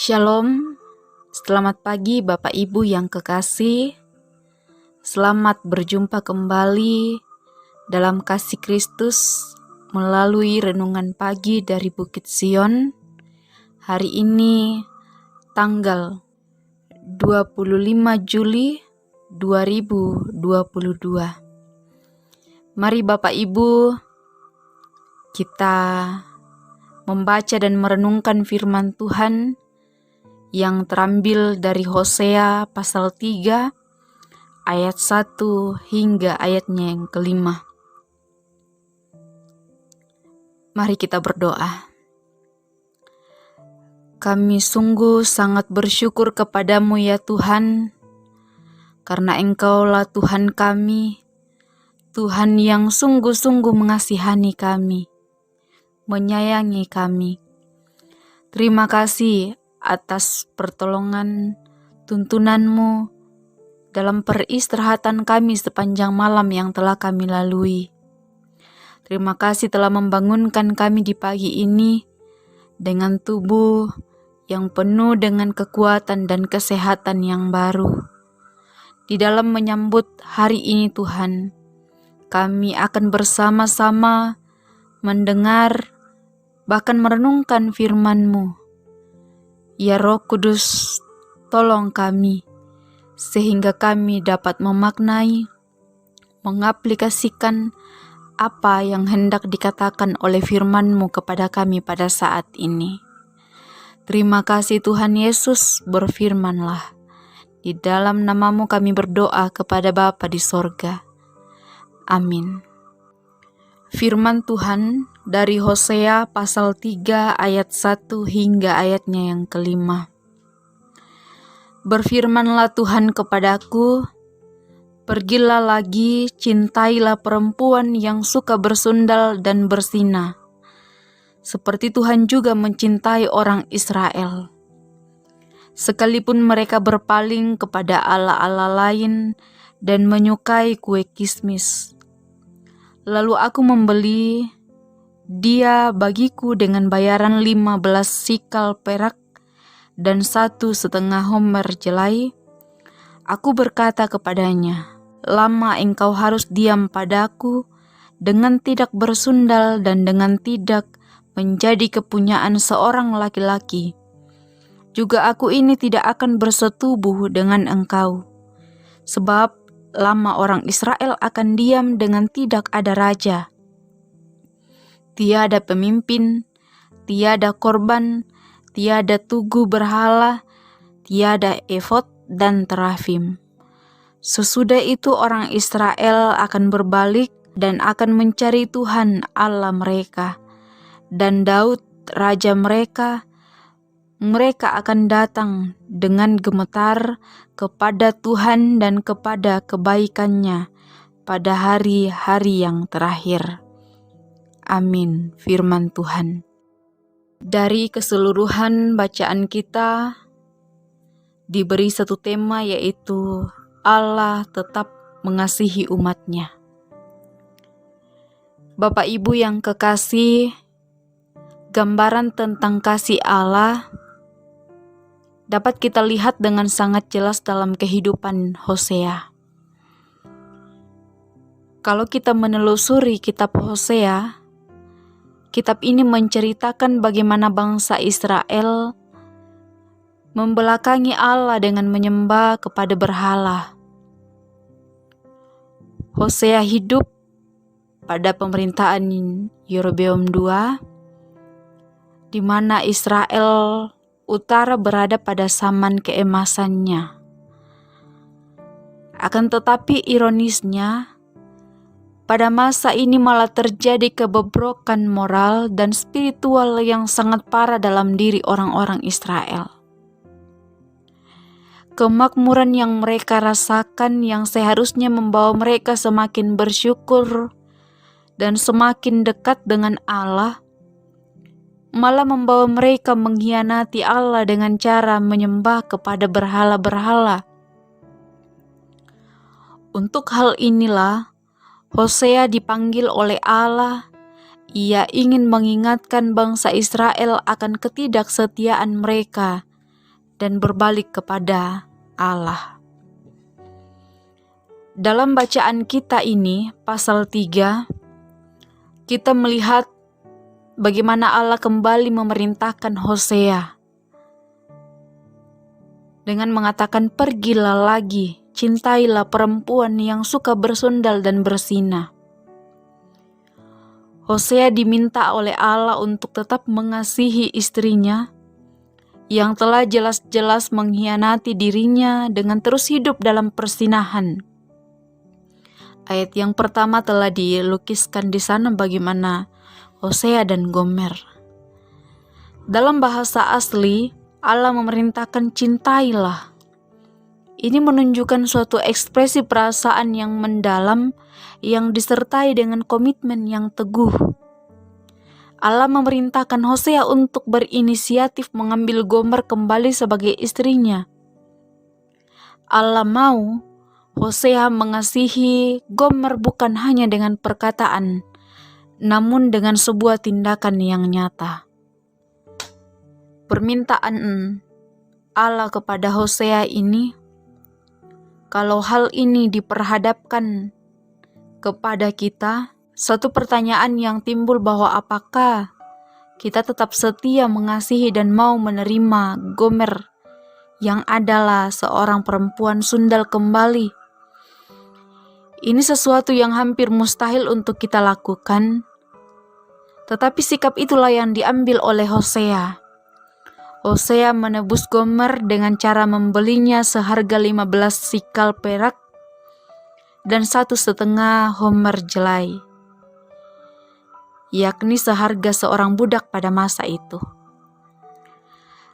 Shalom, selamat pagi Bapak Ibu yang kekasih. Selamat berjumpa kembali dalam kasih Kristus melalui renungan pagi dari Bukit Sion. Hari ini tanggal 25 Juli 2022. Mari Bapak Ibu, kita membaca dan merenungkan firman Tuhan yang terambil dari Hosea pasal 3 ayat 1 hingga ayatnya yang kelima. Mari kita berdoa. Kami sungguh sangat bersyukur kepadamu ya Tuhan, karena Engkaulah Tuhan kami, Tuhan yang sungguh-sungguh mengasihani kami, menyayangi kami. Terima kasih atas pertolongan tuntunanmu dalam peristirahatan kami sepanjang malam yang telah kami lalui. Terima kasih telah membangunkan kami di pagi ini dengan tubuh yang penuh dengan kekuatan dan kesehatan yang baru. Di dalam menyambut hari ini Tuhan, kami akan bersama-sama mendengar bahkan merenungkan firman-Mu. Ya Roh Kudus, tolong kami, sehingga kami dapat memaknai, mengaplikasikan apa yang hendak dikatakan oleh firman-Mu kepada kami pada saat ini. Terima kasih Tuhan Yesus, berfirman-Lah. Di dalam nama-Mu kami berdoa kepada Bapa di sorga. Amin. Firman Tuhan dari Hosea pasal 3 ayat 1 hingga ayatnya yang kelima. Berfirmanlah Tuhan kepadaku, pergilah lagi, cintailah perempuan yang suka bersundal dan berzina, seperti Tuhan juga mencintai orang Israel. Sekalipun mereka berpaling kepada allah-allah lain dan menyukai kue kismis. Lalu aku membeli dia bagiku dengan bayaran 15 sikal perak dan 1,5 homer jelai. Aku berkata kepadanya, lama engkau harus diam padaku dengan tidak bersundal dan dengan tidak menjadi kepunyaan seorang laki-laki. Juga aku ini tidak akan bersetubuh dengan engkau, sebab lama orang Israel akan diam dengan tidak ada raja. Tiada pemimpin, tiada korban, tiada tugu berhala, tiada efod dan terafim. Sesudah itu orang Israel akan berbalik dan akan mencari Tuhan Allah mereka. Dan Daud, raja mereka, mereka akan datang dengan gemetar kepada Tuhan dan kepada kebaikannya pada hari-hari yang terakhir. Amin. Firman Tuhan. Dari keseluruhan bacaan kita diberi satu tema, yaitu Allah tetap mengasihi umat-Nya. Bapak Ibu yang kekasih, gambaran tentang kasih Allah dapat kita lihat dengan sangat jelas dalam kehidupan Hosea. Kalau kita menelusuri kitab Hosea, kitab ini menceritakan bagaimana bangsa Israel membelakangi Allah dengan menyembah kepada berhala. Hosea hidup pada pemerintahan Yerobeam II, di mana Israel Utara berada pada zaman keemasannya. Akan tetapi ironisnya, pada masa ini malah terjadi kebobrokan moral dan spiritual yang sangat parah dalam diri orang-orang Israel. Kemakmuran yang mereka rasakan yang seharusnya membawa mereka semakin bersyukur dan semakin dekat dengan Allah, malah membawa mereka mengkhianati Allah dengan cara menyembah kepada berhala-berhala. Untuk hal inilah Hosea dipanggil oleh Allah. Ia ingin mengingatkan bangsa Israel akan ketidaksetiaan mereka dan berbalik kepada Allah. Dalam bacaan kita ini, pasal 3, kita melihat bagaimana Allah kembali memerintahkan Hosea dengan mengatakan, "Pergilah lagi, cintailah perempuan yang suka bersundal dan berzina." Hosea diminta oleh Allah untuk tetap mengasihi istrinya yang telah jelas-jelas mengkhianati dirinya dengan terus hidup dalam persinahan. Ayat yang pertama telah dilukiskan di sana bagaimana Hosea dan Gomer. Dalam bahasa asli, Allah memerintahkan cintailah. Ini menunjukkan suatu ekspresi perasaan yang mendalam yang disertai dengan komitmen yang teguh. Allah memerintahkan Hosea untuk berinisiatif mengambil Gomer kembali sebagai istrinya. Allah mau Hosea mengasihi Gomer bukan hanya dengan perkataan, namun dengan sebuah tindakan yang nyata. Permintaan Allah kepada Hosea ini, kalau hal ini diperhadapkan kepada kita, satu pertanyaan yang timbul bahwa apakah kita tetap setia mengasihi dan mau menerima Gomer yang adalah seorang perempuan sundal kembali. Ini sesuatu yang hampir mustahil untuk kita lakukan, tetapi sikap itulah yang diambil oleh Hosea. Hosea menebus Gomer dengan cara membelinya seharga 15 sikal perak dan 1,5 homer jelai, yakni seharga seorang budak pada masa itu.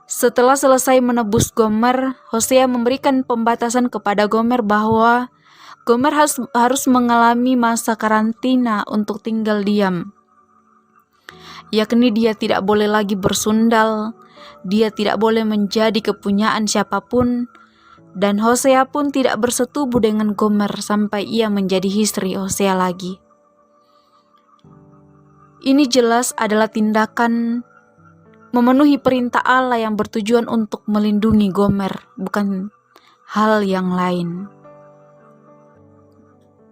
Setelah selesai menebus Gomer, Hosea memberikan pembatasan kepada Gomer bahwa Gomer harus mengalami masa karantina untuk tinggal diam, yakni dia tidak boleh lagi bersundal, dia tidak boleh menjadi kepunyaan siapapun, dan Hosea pun tidak bersetubuh dengan Gomer sampai ia menjadi istri Hosea lagi. Ini jelas adalah tindakan memenuhi perintah Allah yang bertujuan untuk melindungi Gomer, bukan hal yang lain.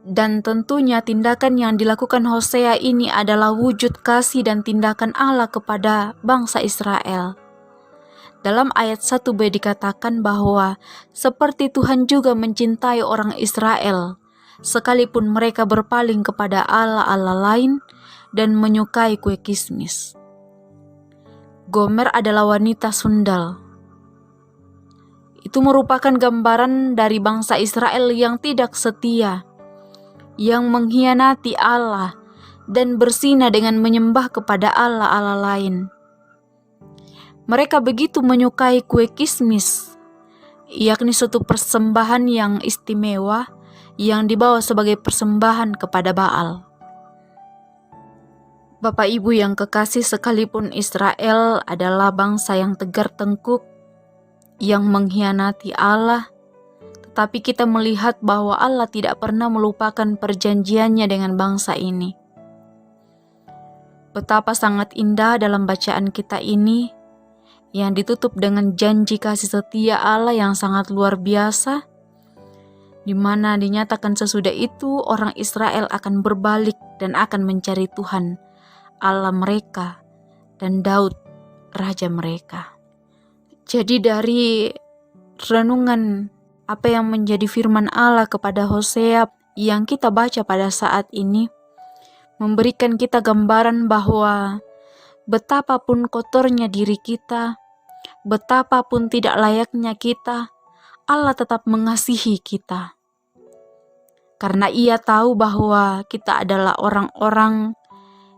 Dan tentunya tindakan yang dilakukan Hosea ini adalah wujud kasih dan tindakan Allah kepada bangsa Israel. Dalam ayat 1b dikatakan bahwa seperti Tuhan juga mencintai orang Israel, sekalipun mereka berpaling kepada Allah-Allah lain dan menyukai kue kismis. Gomer adalah wanita sundal. Itu merupakan gambaran dari bangsa Israel yang tidak setia, yang mengkhianati Allah dan berzina dengan menyembah kepada Allah-Allah lain. Mereka begitu menyukai kue kismis, yakni suatu persembahan yang istimewa yang dibawa sebagai persembahan kepada Baal. Bapak Ibu yang kekasih, sekalipun Israel adalah bangsa yang tegar tengkuk, yang mengkhianati Allah, tetapi kita melihat bahwa Allah tidak pernah melupakan perjanjiannya dengan bangsa ini. Betapa sangat indah dalam bacaan kita ini, yang ditutup dengan janji kasih setia Allah yang sangat luar biasa, di mana dinyatakan sesudah itu orang Israel akan berbalik dan akan mencari Tuhan, Allah mereka, dan Daud, raja mereka. Jadi dari renungan apa yang menjadi firman Allah kepada Hosea yang kita baca pada saat ini, memberikan kita gambaran bahwa betapapun kotornya diri kita, betapapun tidak layaknya kita, Allah tetap mengasihi kita. Karena Ia tahu bahwa kita adalah orang-orang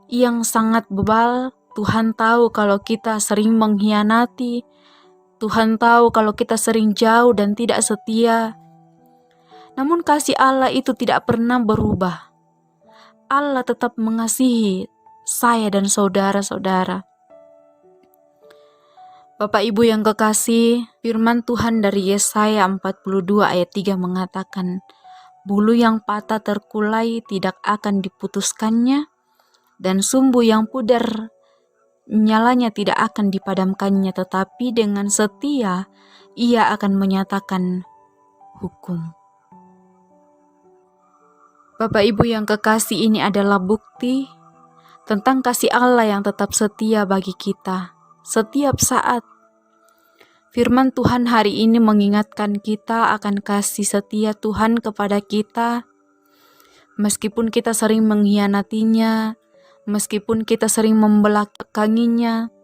yang sangat bebal. Tuhan tahu kalau kita sering mengkhianati, Tuhan tahu kalau kita sering jauh dan tidak setia. Namun kasih Allah itu tidak pernah berubah. Allah tetap mengasihi saya dan saudara-saudara. Bapak Ibu yang kekasih, firman Tuhan dari Yesaya 42 ayat 3 mengatakan, "Bulu yang patah terkulai tidak akan diputuskannya, dan sumbu yang pudar nyalanya tidak akan dipadamkannya, tetapi dengan setia Ia akan menyatakan hukum. Bapak Ibu yang kekasih, ini adalah bukti tentang kasih Allah yang tetap setia bagi kita setiap saat. Firman Tuhan hari ini mengingatkan kita akan kasih setia Tuhan kepada kita, meskipun kita sering mengkhianatinya, meskipun kita sering membelakanginya.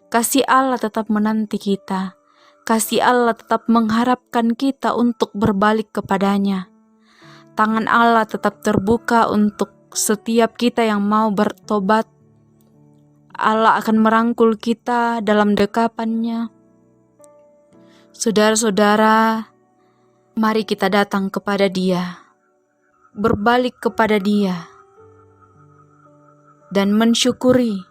Kasih Allah tetap menanti kita. Kasih Allah tetap mengharapkan kita untuk berbalik kepadanya. Tangan Allah tetap terbuka untuk setiap kita yang mau bertobat. Allah akan merangkul kita dalam dekapannya. Saudara-saudara, mari kita datang kepada Dia, berbalik kepada Dia, dan mensyukuri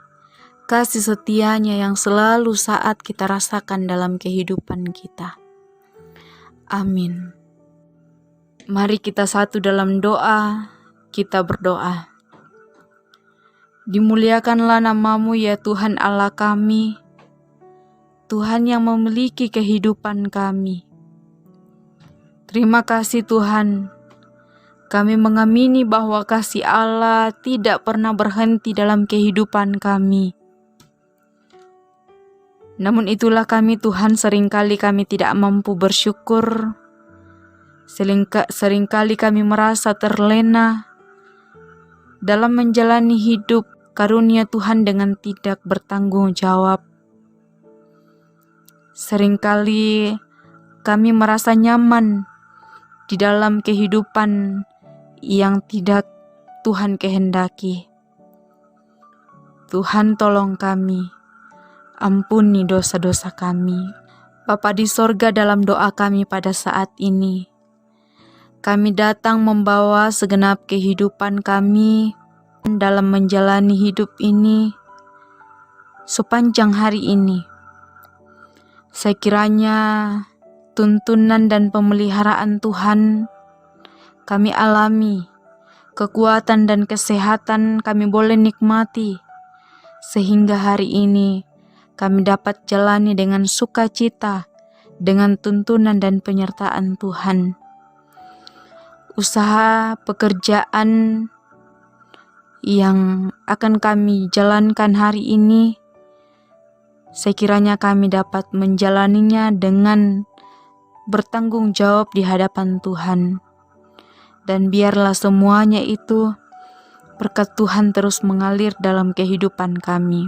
kasih setianya yang selalu saat kita rasakan dalam kehidupan kita. Amin. Mari kita satu dalam doa, kita berdoa. Dimuliakanlah nama-Mu ya Tuhan Allah kami, Tuhan yang memiliki kehidupan kami. Terima kasih Tuhan, kami mengamini bahwa kasih Allah tidak pernah berhenti dalam kehidupan kami. Namun itulah kami Tuhan, seringkali kami tidak mampu bersyukur. Seringkali kami merasa terlena dalam menjalani hidup karunia Tuhan dengan tidak bertanggung jawab. Seringkali kami merasa nyaman di dalam kehidupan yang tidak Tuhan kehendaki. Tuhan tolong kami, ampuni dosa-dosa kami. Bapa di sorga, dalam doa kami pada saat ini, kami datang membawa segenap kehidupan kami dalam menjalani hidup ini sepanjang hari ini. Sekiranya tuntunan dan pemeliharaan Tuhan kami alami, kekuatan dan kesehatan kami boleh nikmati, sehingga hari ini kami dapat jalani dengan sukacita, dengan tuntunan dan penyertaan Tuhan. Usaha pekerjaan yang akan kami jalankan hari ini, sekiranya kami dapat menjalaninya dengan bertanggung jawab di hadapan Tuhan. Dan biarlah semuanya itu berkat Tuhan terus mengalir dalam kehidupan kami.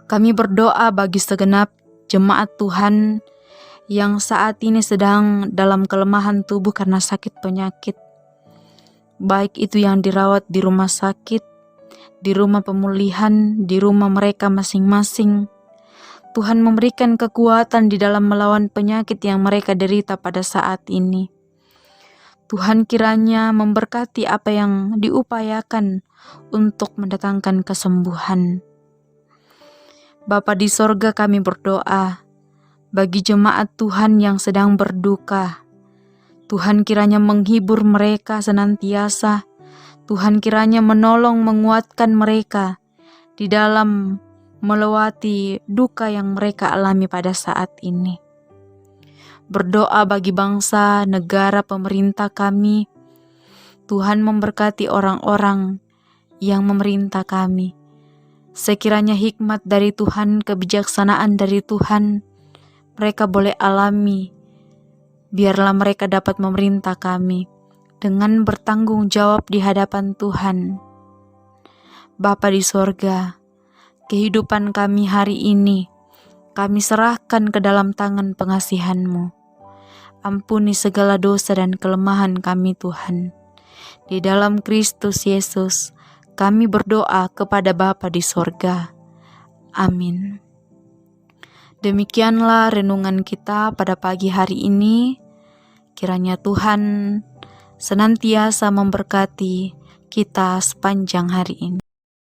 Kami berdoa bagi segenap jemaat Tuhan yang saat ini sedang dalam kelemahan tubuh karena sakit penyakit, baik itu yang dirawat di rumah sakit, di rumah pemulihan, di rumah mereka masing-masing. Tuhan memberikan kekuatan di dalam melawan penyakit yang mereka derita pada saat ini. Tuhan kiranya memberkati apa yang diupayakan untuk mendatangkan kesembuhan. Bapa di sorga, kami berdoa bagi jemaat Tuhan yang sedang berduka. Tuhan kiranya menghibur mereka senantiasa. Tuhan kiranya menolong menguatkan mereka di dalam melewati duka yang mereka alami pada saat ini. Berdoa bagi bangsa, negara, pemerintah kami. Tuhan memberkati orang-orang yang memerintah kami. Sekiranya hikmat dari Tuhan, kebijaksanaan dari Tuhan, mereka boleh alami. Biarlah mereka dapat memerintah kami dengan bertanggung jawab di hadapan Tuhan. Bapa di sorga, kehidupan kami hari ini, kami serahkan ke dalam tangan pengasihan-Mu. Ampuni segala dosa dan kelemahan kami Tuhan. Di dalam Kristus Yesus, kami berdoa kepada Bapa di sorga. Amin. Demikianlah renungan kita pada pagi hari ini. Kiranya Tuhan senantiasa memberkati kita sepanjang hari ini.